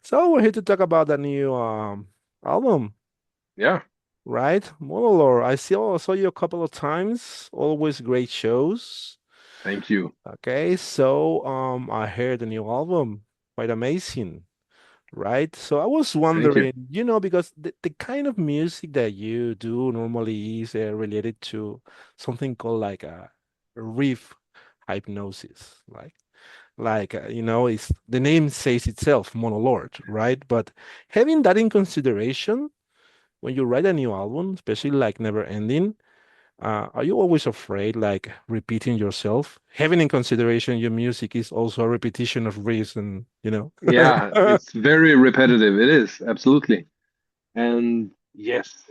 So we're here to talk about the new album, Yeah, right? Monolord. I saw you a couple of times. Always great shows. thank you. Okay, so I heard the new album, quite amazing, right? So I was Thank you. wondering, because the kind of music that you do normally is related to something called like a riff hypnosis, it's the name says itself, Monolord, right? But having that in consideration, when you write a new album, especially like Neverending, are you always afraid like repeating yourself? Having in consideration your music is also a repetition of reason. Yeah, it's very repetitive. It is, absolutely. And yes,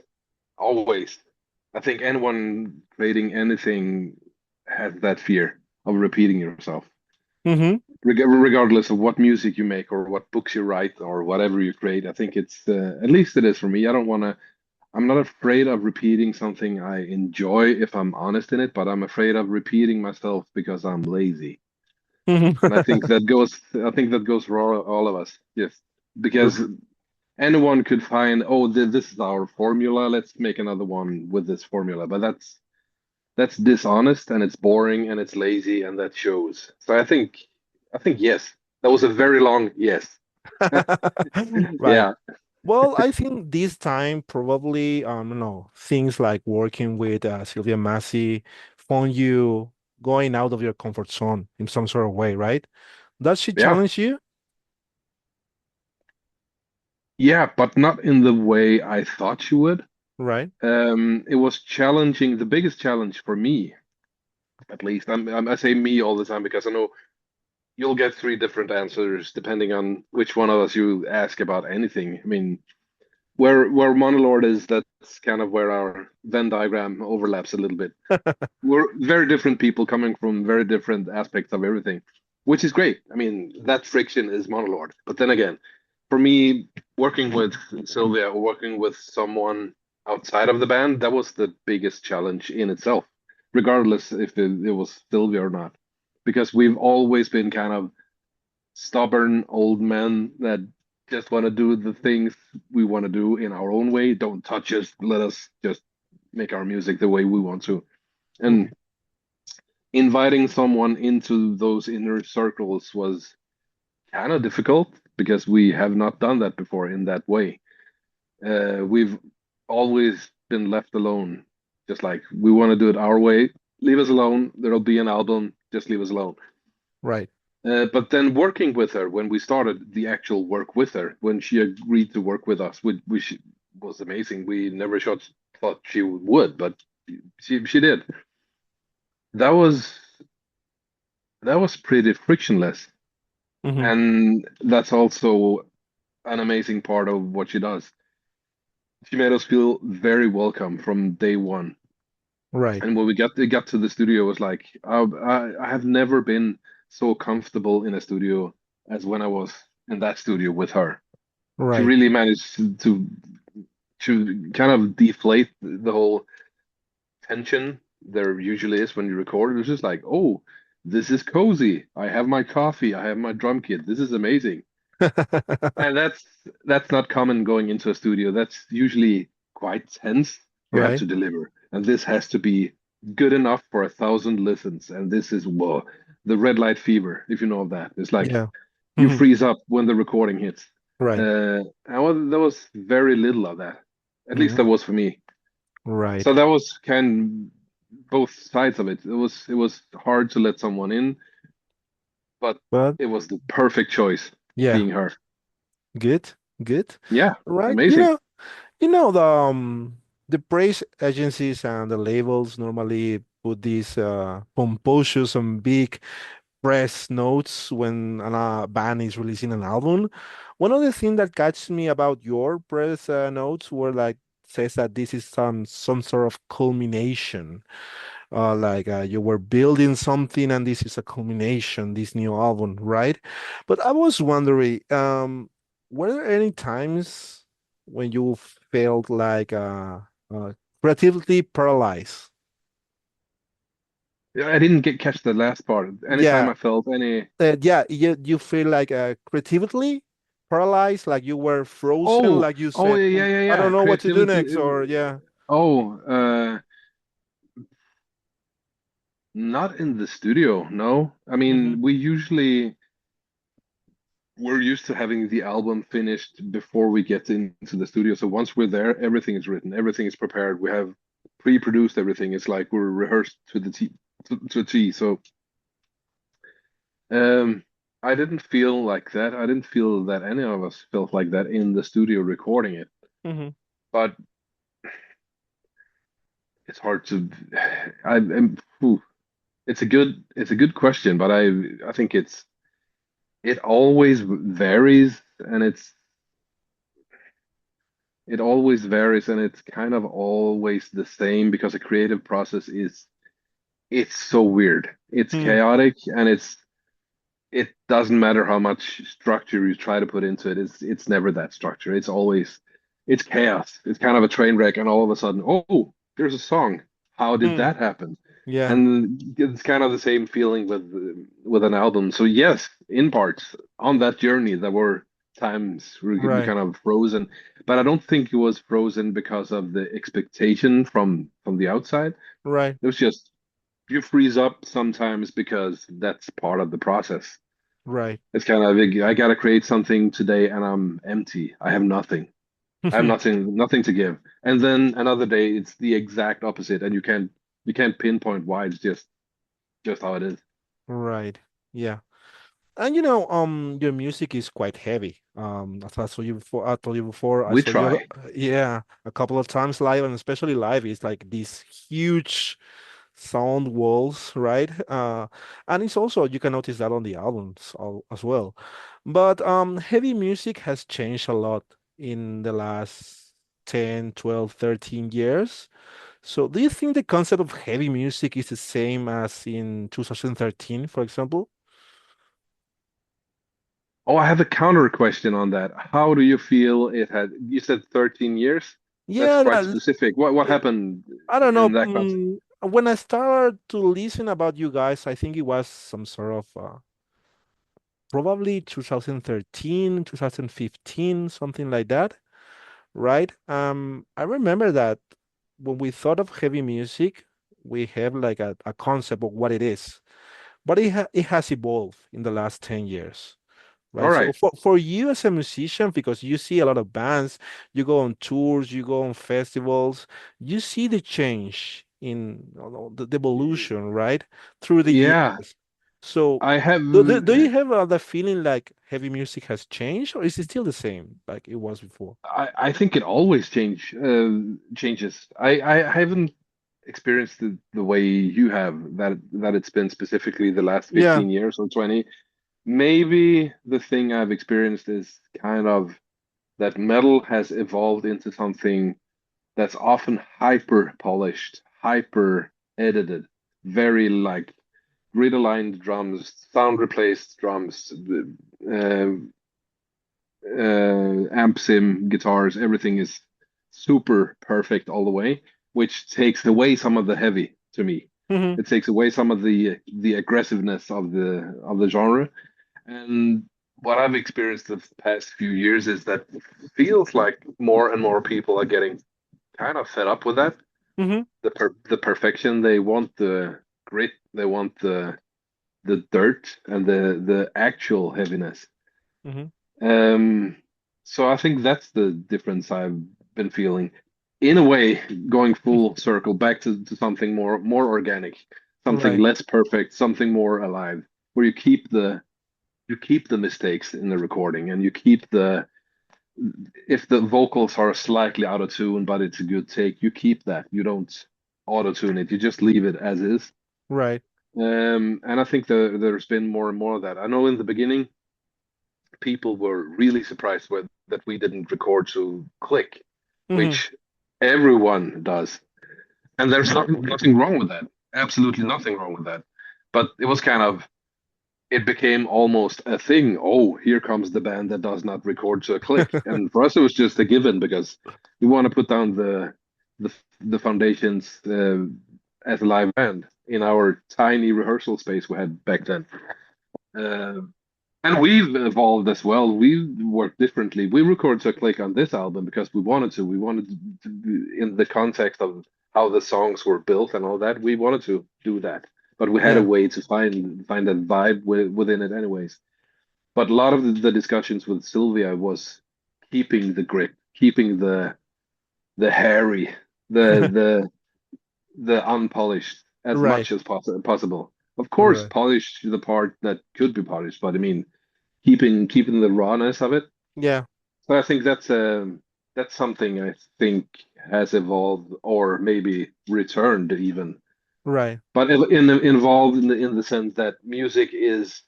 always. I think anyone creating anything has that fear of repeating yourself, Hmm. regardless of what music you make or what books you write or whatever you create. I think at least it is for me. I'm not afraid of repeating something I enjoy if I'm honest in it, but I'm afraid of repeating myself because I'm lazy. And I think that goes for all of us. Yes, because anyone could find, oh, this is our formula. Let's make another one with this formula. But that's dishonest and it's boring and it's lazy and that shows. So I think yes, that was a very long yes. Right. Yeah, Well, I think this time probably, no, things like working with Sylvia Massy found you going out of your comfort zone in some sort of way, right? Does she yeah, challenge you? yeah, but not in the way I thought she would. Right. It was challenging. The biggest challenge for me, at least, I say me all the time because I know you'll get three different answers depending on which one of us you ask about anything. I mean, where Monolord is, that's kind of where our Venn diagram overlaps a little bit. We're very different people coming from very different aspects of everything, which is great. I mean, that friction is Monolord. But then again, for me, working with Sylvia or working with someone outside of the band, that was the biggest challenge in itself, regardless if it was Sylvia or not. Because we've always been kind of stubborn old men that just want to do the things we want to do in our own way. Don't touch us. Let us just make our music the way we want to. Mhm. And inviting someone into those inner circles was kind of difficult because we have not done that before in that way. We've always been left alone, just like we want to do it our way. Leave us alone. There'll be an album. Just leave us alone. Right. But then working with her, when we started the actual work with her, when she agreed to work with us, which was amazing. We never thought she would, but she did. That was that was pretty frictionless, Hmm. and that's also an amazing part of what she does. She made us feel very welcome from day one. Right. And when we got to the studio, it was like I have never been so comfortable in a studio as when I was in that studio with her. She Right. really managed to kind of deflate the whole tension there usually is when you record. It was just like, oh, this is cozy. I have my coffee. I have my drum kit. This is amazing. And that's not common going into a studio. That's usually quite tense. You have Right. to deliver, and this has to be good enough for 1,000 listens. And this is whoa, the red light fever, if you know of that. It's like Yeah. you Hmm. freeze up when the recording hits. Right. There was very little of that. At least that Hmm. was for me. Right. So that was kind both sides of it. It was hard to let someone in, but But it was the perfect choice yeah, being her. good. Good. Yeah, Right. amazing. The praise agencies and the labels normally put these pompous and big press notes when a band is releasing an album. One of the things that catches me about your press notes were like says that this is some sort of culmination, you were building something and this is a culmination, this new album, right? But I was wondering, were there any times when you felt like creatively paralyzed? Yeah, I didn't get catch the last part. Anytime Yeah, I felt any, yeah, you feel like creatively. paralyzed, like you were frozen, Oh, like you oh said, yeah, yeah, I yeah. don't know what to do Creativity. next, or yeah. Oh, not in the studio, no. I Hmm. mean, we're used to having the album finished before we get into the studio. So once we're there, everything is written, everything is prepared. We have pre-produced everything. It's like we're rehearsed to the T to a T. So um, I didn't feel like that. I didn't feel that any of us felt like that in the studio recording it. Hmm. But it's hard to. I'm. Ooh, it's a good question, but I think it always varies, and it always varies, and it's kind of always the same because a creative process is it's so weird. It's Hmm. chaotic, and it doesn't matter how much structure you try to put into it. It's never that structure. It's chaos. It's kind of a train wreck, and all of a sudden, oh, there's a song. How did Hmm. that happen? Yeah. And it's kind of the same feeling with an album. So yes, in parts on that journey, there were times where we Right. kind of frozen, but I don't think it was frozen because of the expectation from the outside. Right. It was just you freeze up sometimes because that's part of the process. Right. It's kind of I gotta create something today and I'm empty. I have nothing. I have nothing to give. And then another day it's the exact opposite and you can't pinpoint why. It's just how it is. Right. Yeah. And your music is quite heavy. As I told you before, I We saw you, try. yeah, a couple of times live, and especially live, it's like these huge sound walls, right? And it's also you can notice that on the albums as well. But heavy music has changed a lot in the last 10, 12, 13 years. So do you think the concept of heavy music is the same as in 2013, for example? Oh, I have a counter question on that. How do you feel it had, you said 13 years? That's Yeah, quite specific. What yeah, happened I don't know. in that context? When I started to listen about you guys, I think it was some sort of probably 2013, 2015, something like that, right? I remember that when we thought of heavy music, we have like a concept of what it is, but it has evolved in the last 10 years. All Right. So right. for you as a musician, because you see a lot of bands, you go on tours, you go on festivals, you see the change in the evolution, right? Through the Yeah, years. So I have. do you have the feeling like heavy music has changed, or is it still the same like it was before? I think it always changes. I haven't experienced the way you have that it's been specifically the last Yeah. 15 years or 20. Maybe the thing I've experienced is kind of that metal has evolved into something that's often hyper polished, hyper edited, very like grid aligned drums, sound replaced drums, uh, amp sim guitars, everything is super perfect all the way, which takes away some of the heavy to me. Hmm. It takes away some of the aggressiveness of the genre. And what I've experienced the past few years is that it feels like more and more people are getting kind of fed up with that. Hmm. The perfection. They want the grit, they want the dirt and the actual heaviness. Hmm. Um, so I think that's the difference I've been feeling. In a way, going full circle back to something more organic, something Right. less perfect, something more alive, where you keep the mistakes in the recording and you keep the if the vocals are slightly out of tune, but it's a good take, you keep that. You don't auto tune it. You just leave it as is. Right. And I think there's been more and more of that. I know in the beginning people were really surprised with that we didn't record to click, Hmm. which everyone does. And there's nothing wrong with that. Absolutely nothing wrong with that. But it was kind of it became almost a thing. Oh, here comes the band that does not record to a click. And for us it was just a given because we want to put down the the foundations as a live band in our tiny rehearsal space we had back then. Uh, And we've evolved as well. We work differently. We record so click on this album because we wanted to. We wanted to in the context of how the songs were built and all that. We wanted to do that, but we had a Yeah, way to find that vibe within it, anyways. But a lot of the discussions with Sylvia was keeping the grip, keeping the hairy, the the the unpolished as right, much as possible. Of course, right. polish the part that could be polished, but I mean, keeping the rawness of it. Yeah, So I think that's something I think has evolved or maybe returned even, right, but involved in the sense that music is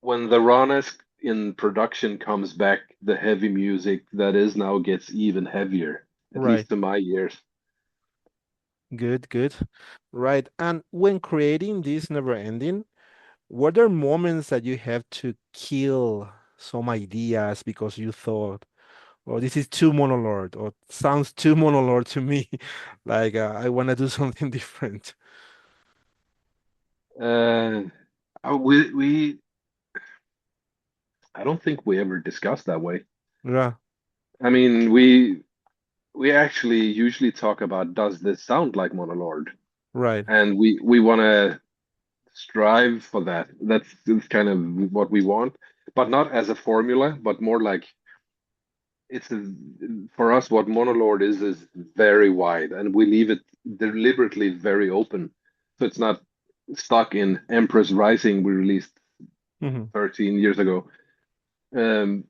when the rawness in production comes back, the heavy music that is now gets even heavier, at right. least to my ears. Good, good. Right. And when creating this never ending, were there moments that you have to kill some ideas because you thought, oh, this is too monolord or sounds too monolord to me? Like, I want to do something different. Uh, we I don't think we ever discussed that way. Yeah, I mean, we actually usually talk about does this sound like Monolord? right. And we want to strive for that. That's kind of what we want, but not as a formula, but more like it's a, for us what Monolord is very wide, and we leave it deliberately very open, so it's not stuck in Empress Rising we released Hmm. 13 years ago. Um,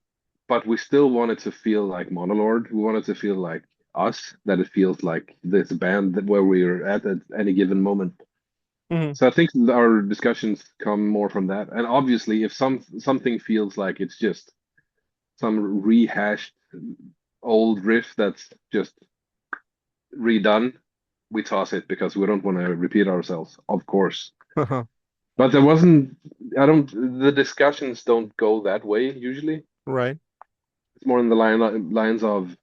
but we still want it to feel like Monolord. We want it to feel like us, that it feels like this band that where we're at any given moment. Hmm. So I think our discussions come more from that. And obviously, if something feels like it's just some rehashed old riff that's just redone, we toss it because we don't want to repeat ourselves, of course. But there wasn't, I don't, the discussions don't go that way usually. Right. It's more in the lines of,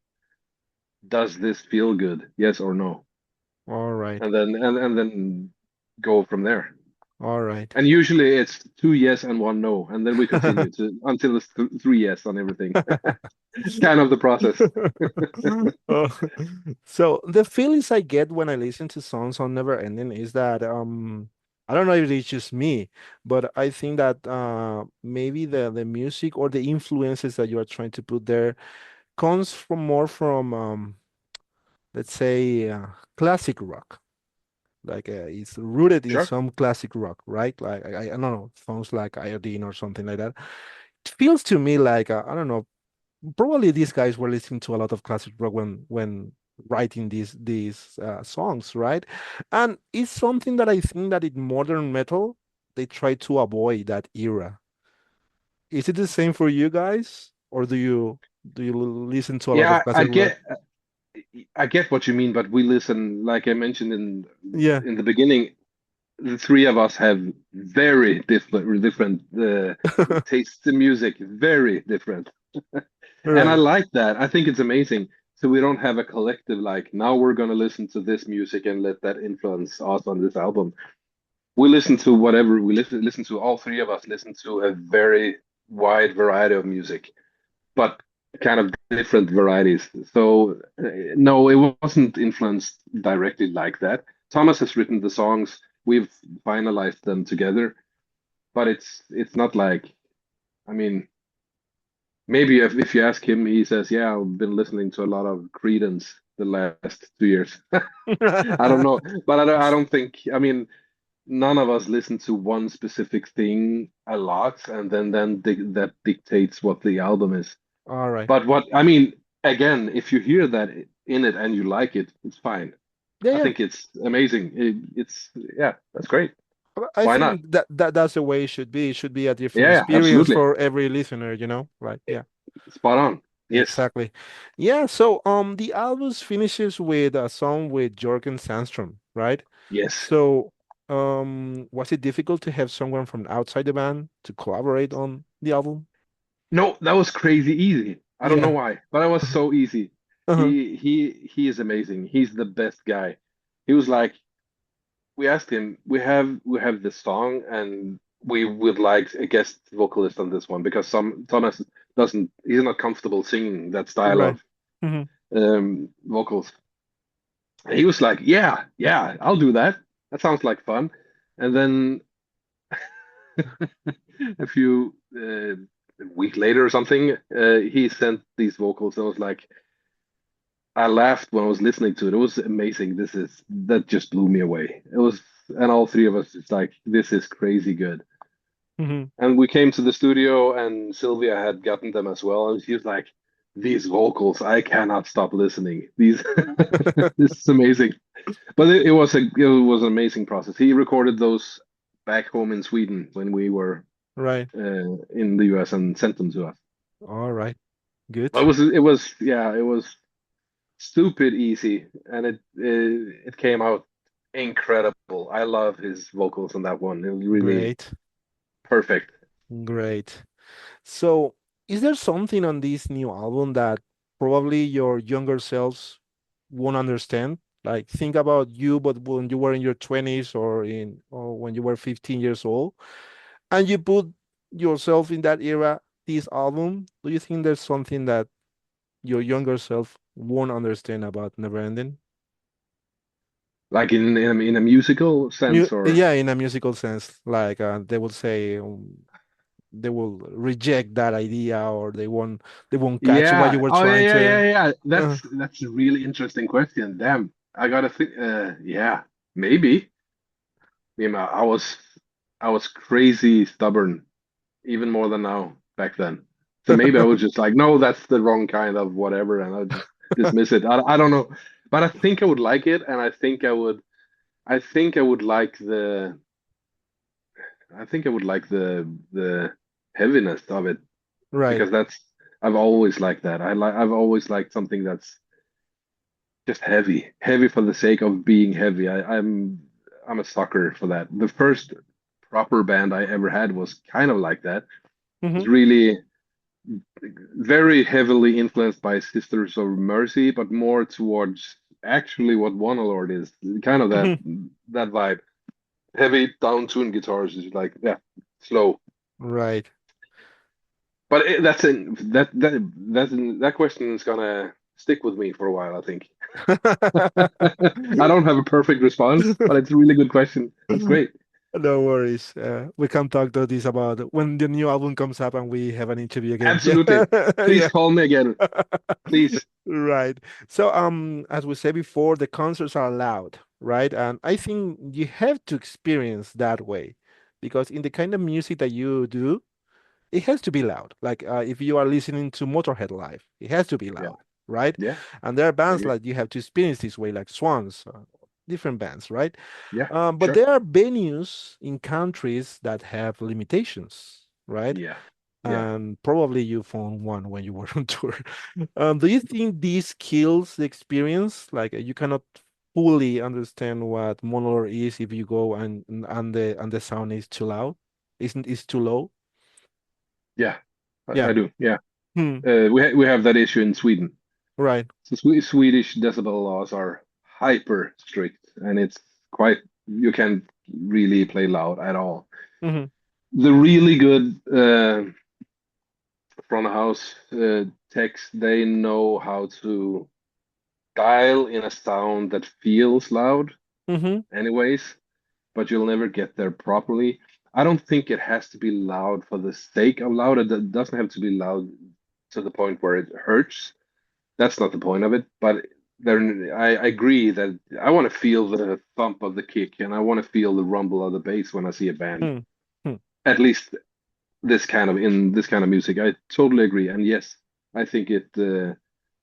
does this feel good? Yes or no? All right. And then go from there. All right. And usually it's two yes and one no, and then we continue to until it's three yes on everything. Kind of the process. Oh, so the feelings I get when I listen to songs on Never Ending is that I don't know if it's just me, but I think that maybe the music or the influences that you are trying to put there comes from more from let's say classic rock. Like it's rooted in Sure. some classic rock, right? Like I don't know, songs like Iodine or something like that. It feels to me like I don't know. Probably these guys were listening to a lot of classic rock when writing these songs, right? And it's something that I think that in modern metal they try to avoid that era. Is it the same for you guys, or do you listen to a lot of Yeah, classic rock? I get what you mean, but we listen, like I mentioned Yeah, in the beginning, the three of us have very different tastes in music, very different. And I right. like that. I think it's amazing. So we don't have a collective like now we're gonna listen to this music and let that influence us on this album. We listen to whatever we listen to. All three of us listen to a very wide variety of music, but kind of different varieties. So no, it wasn't influenced directly like that. Thomas has written the songs. We've finalized them together, but it's not like I mean maybe if you ask him, he says, "Yeah, I've been listening to a lot of Creedence the last 2 years." I don't know, but I don't think. I mean, none of us listen to one specific thing a lot, and then that dictates what the album is. All right. But what I mean, again, if you hear that in it and you like it, it's fine. Yeah, I yeah. think it's amazing. It's yeah, that's great. I Why not? think that's the way it should be. It should be a different Yeah, experience absolutely. for every listener, you know? Right. Yeah. Spot on. Yes, Exactly. Yeah, so the album finishes with a song with Jorgen Sandstrom, right? yes. So was it difficult to have someone from outside the band to collaborate on the album? No, that was crazy easy. I don't know Yeah. why, but that was so easy. Uh-huh. He is amazing. He's the best guy. He was like, we asked him, we have this song, and we would like a guest vocalist on this one because some Thomas doesn't he's not comfortable singing that style Right. of Hmm. vocals. And he was like, "Yeah, yeah, I'll do that. That sounds like fun." And then a few a week later or something, he sent these vocals and I was like, I laughed when I was listening to it. It was amazing. That just blew me away. It was, and all three of us, it's like, this is crazy good. Hmm. And we came to the studio, and Sylvia had gotten them as well, and she was like, "These vocals, I cannot stop listening. These, this is amazing." But it was an amazing process. He recorded those back home in Sweden when we were Right. in the US and sent them to us. All right. Good. It was stupid easy, and it came out incredible. I love his vocals on that one. It was really Great. perfect. Great. So, is there something on this new album that probably your younger selves won't understand? Like, think about you, but when you were in your 20s or when you were 15 years old, and you put yourself in that era, this album, do you think there's something that your younger self won't understand about Neverending? Like in a musical sense, or Yeah, in a musical sense, like they would say they will reject that idea or they won't catch what you yeah, were oh yeah, trying yeah, to. yeah, yeah. Uh, That's a really interesting question. Damn, I gotta think. Yeah, maybe. I was crazy stubborn, even more than now back then. So maybe I was just like, no, that's the wrong kind of whatever, and I'll just dismiss it. I don't know, but I think I would like it, and I think I would like the heaviness of it right. because I've always liked that. I've always liked something that's just heavy, heavy for the sake of being heavy. I'm a sucker for that. The first proper band I ever had was kind of like that. Hmm. It's really very heavily influenced by Sisters of Mercy, but more towards actually what Monolord is. Kind of Hmm. that vibe. Heavy down-tuned guitars is like yeah, slow. Right. But that question is gonna stick with me for a while, I think. I don't have a perfect response, but it's a really good question. That's great. No worries. We can talk to this about when the new album comes up and we have an interview again. Yeah. Absolutely. Please Yeah. call me again. Please. Right. So, as we said before, the concerts are loud, right? And I think you have to experience that way because in the kind of music that you do, it has to be loud. Like if you are listening to Motorhead live, it has to be Yeah. loud, right? Yeah. And there are I bands agree. like you have to experience this way, like Swans, different bands, right? Yeah. But Sure. there are venues in countries that have limitations, right? Yeah. Yeah. And probably you found one when you were on tour. Do you think this kills the experience? Like you cannot fully understand what Monolord is if you go and the sound is too loud, isn't is too low? Yeah. I Yeah. do. Yeah. Hmm. We have that issue in Sweden. Right. So Swedish decibel laws are hyper strict, and it's quite you can't really play loud at all. Hmm. The really good front of house techs, they know how to dial in a sound that feels loud, Hmm. anyways, but you'll never get there properly. I don't think it has to be loud for the sake of loud. It doesn't have to be loud to the point where it hurts. That's not the point of it. But I agree that I want to feel the thump of the kick and I want to feel the rumble of the bass when I see a band. Hmm. Hmm. At least in this kind of music. I totally agree. And yes, I think it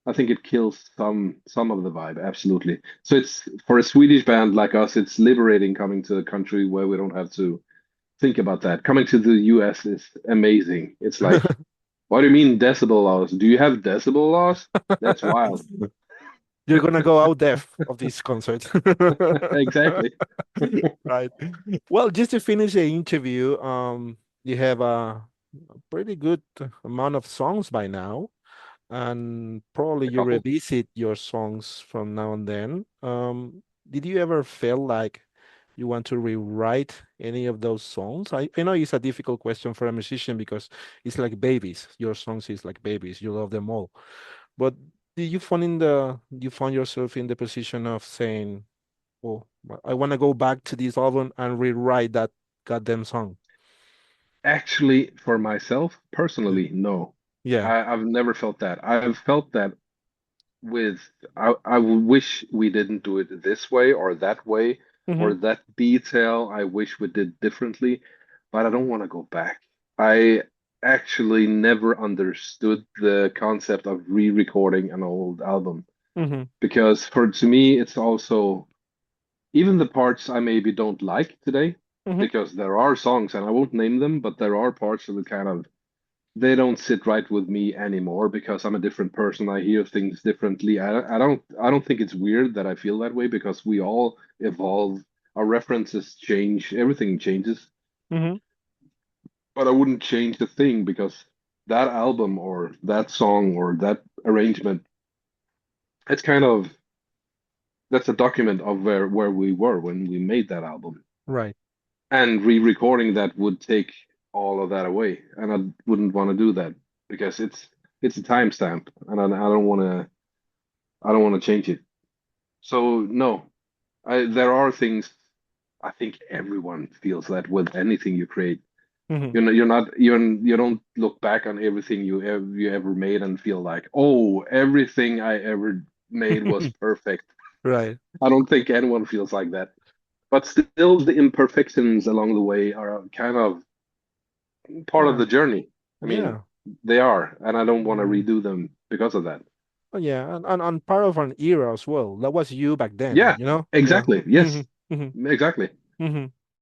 I think it kills some of the vibe, absolutely. So it's for a Swedish band like us, it's liberating coming to a country where we don't have to think about that. Coming to the US is amazing. It's like, what do you mean decibel laws? Do you have decibel laws? That's wild. You're gonna go out deaf of this concert. Exactly. Right. Well, just to finish the interview, you have a pretty good amount of songs by now, and probably A you couple. revisit your songs from now and then. Did you ever feel like you want to rewrite any of those songs? I know it's a difficult question for a musician because it's like babies. Your songs is like babies. You love them all. But you found yourself in the position of saying, "Oh, I want to go back to this album and rewrite that goddamn song." Actually, for myself, Yeah. personally, no. Yeah. I've never felt that. I've felt that with I wish we didn't do it this way Mm-hmm. or that detail I wish we did differently, but I don't want to go back. I actually never understood the concept of re-recording an old album Mm-hmm. because for to me it's also even the parts I maybe don't like today Mm-hmm. because there are songs and I won't name them, but there are parts of the kind of they don't sit right with me anymore because I'm a different person. I hear things differently. I don't think it's weird that I feel that way because we all evolve. Our references change. Everything changes. Mm-hmm. But I wouldn't change the thing because that album or that song or that arrangement, it's kind of that's a document of where we were when we made that album. Right. And re-recording that would take all of that away, and I wouldn't want to do that because it's a timestamp, and I don't want to change it. So no, there are things I think everyone feels that with anything you create. Mm-hmm. You're not you don't look back on everything you ever made and feel like, oh, everything I ever made was perfect. Right. I don't think anyone feels like that. But still, the imperfections along the way are kind of part of Yeah. the journey. I mean, Yeah. they are, and I don't want to Mm. redo them because of that. Oh, yeah, and part of an era as well. That was you back then, Yeah, you know? Yeah. exactly. Mm-hmm. Yes, Mm-hmm. exactly.